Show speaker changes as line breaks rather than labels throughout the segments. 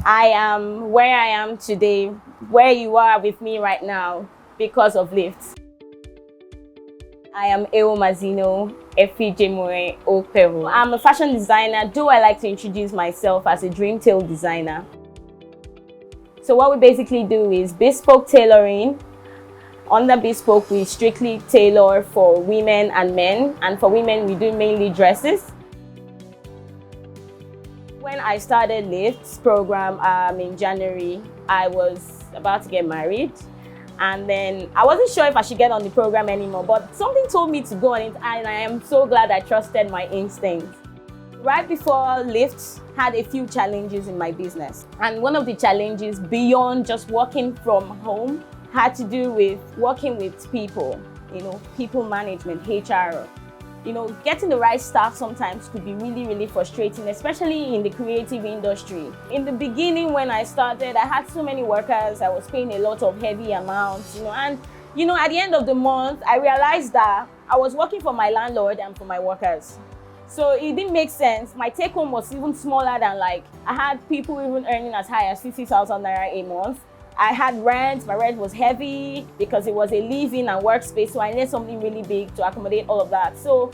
I am where I am today, where you are with me right now, because of Lyft. I am Eo Mazino Efijemore Operu. I'm a fashion designer, though I like to introduce myself as a dream tail designer. So what we basically do is bespoke tailoring. Under bespoke, we strictly tailor for women and men, and for women, we do mainly dresses. When I started Lyft's program in January, I was about to get married. And then I wasn't sure if I should get on the program anymore, but something told me to go on it, and I am so glad I trusted my instincts. Right before Lyft, had a few challenges in my business. And one of the challenges beyond just working from home had to do with working with people, people management, HR. Getting the right staff sometimes could be really, really frustrating, especially in the creative industry. In the beginning, when I started, I had so many workers, I was paying a lot of heavy amounts, and at the end of the month, I realized that I was working for my landlord and for my workers. So it didn't make sense. My take home was even smaller than I had people even earning as high as 50,000 naira a month. I had rent, my rent was heavy because it was a living and workspace, so I needed something really big to accommodate all of that. So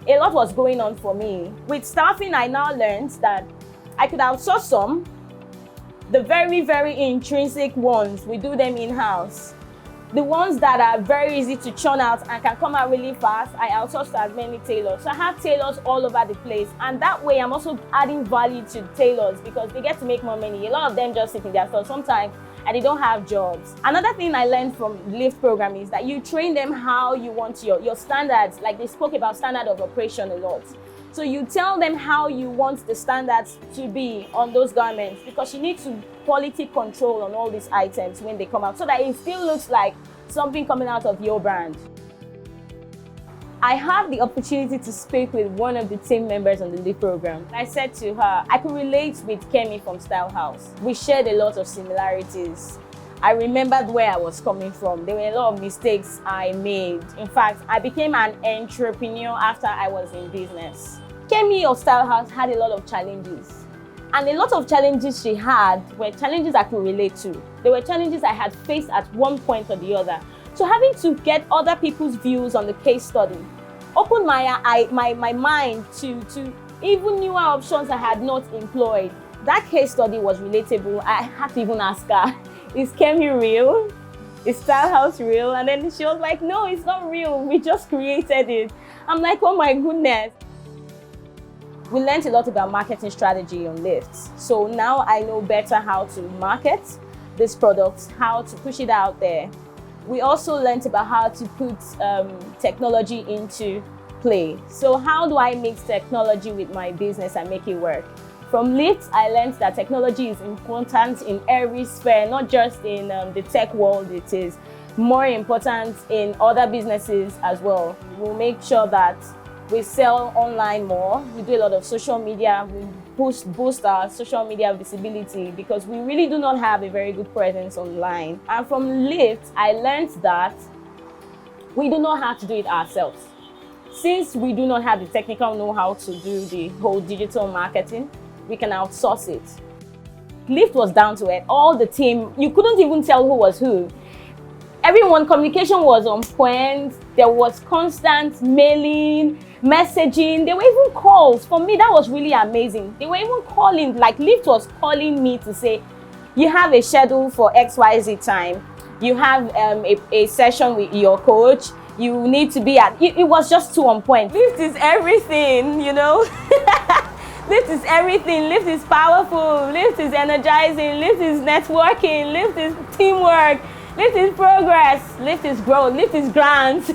a lot was going on for me. With staffing, I now learned that I could outsource some. The very, very intrinsic ones, we do them in-house. The ones that are very easy to churn out and can come out really fast, I outsource to as many tailors. So I have tailors all over the place. And that way, I'm also adding value to tailors because they get to make more money. A lot of them just sit in their stores sometimes and they don't have jobs. Another thing I learned from the Lyft program is that you train them how you want your standards. Like they spoke about standard of operation a lot. So you tell them how you want the standards to be on those garments because you need to quality control on all these items when they come out so that it still looks like something coming out of your brand. I had the opportunity to speak with one of the team members on the Lyft program. I said to her, I could relate with Kemi from Style House. We shared a lot of similarities. I remembered where I was coming from. There were a lot of mistakes I made. In fact, I became an entrepreneur after I was in business. Kemi of Style House had a lot of challenges. And a lot of challenges she had were challenges I could relate to. They were challenges I had faced at one point or the other. So having to get other people's views on the case study opened my mind to even newer options I had not employed. That case study was relatable. I had to even ask her, is Kemi real? Is Style House real? And then she was like, no, it's not real. We just created it. I'm like, oh my goodness. We learned a lot about marketing strategy on Lyft. So now I know better how to market this product, how to push it out there. We also learned about how to put technology into play. So how do I mix technology with my business and make it work? From Lyft, I learned that technology is important in every sphere, not just in the tech world. It is more important in other businesses as well. We'll make sure that we sell online more. We do a lot of social media. We boost our social media visibility because we really do not have a very good presence online. And from Lyft, I learned that we do not have to do it ourselves. Since we do not have the technical know-how to do the whole digital marketing, we can outsource it. Lyft was down to it. All the team, you couldn't even tell who was who. Everyone, communication was on point. There was constant mailing, messaging. There were even calls. For me, that was really amazing. They were even calling, like Lyft was calling me to say, you have a schedule for XYZ time. You have a session with your coach. You need to be at, it was just too on point. Lyft is everything, Lyft is everything. Lyft is powerful. Lyft is energizing. Lyft is networking. Lyft is teamwork. Lyft is progress. Lyft is growth. Lyft is grants.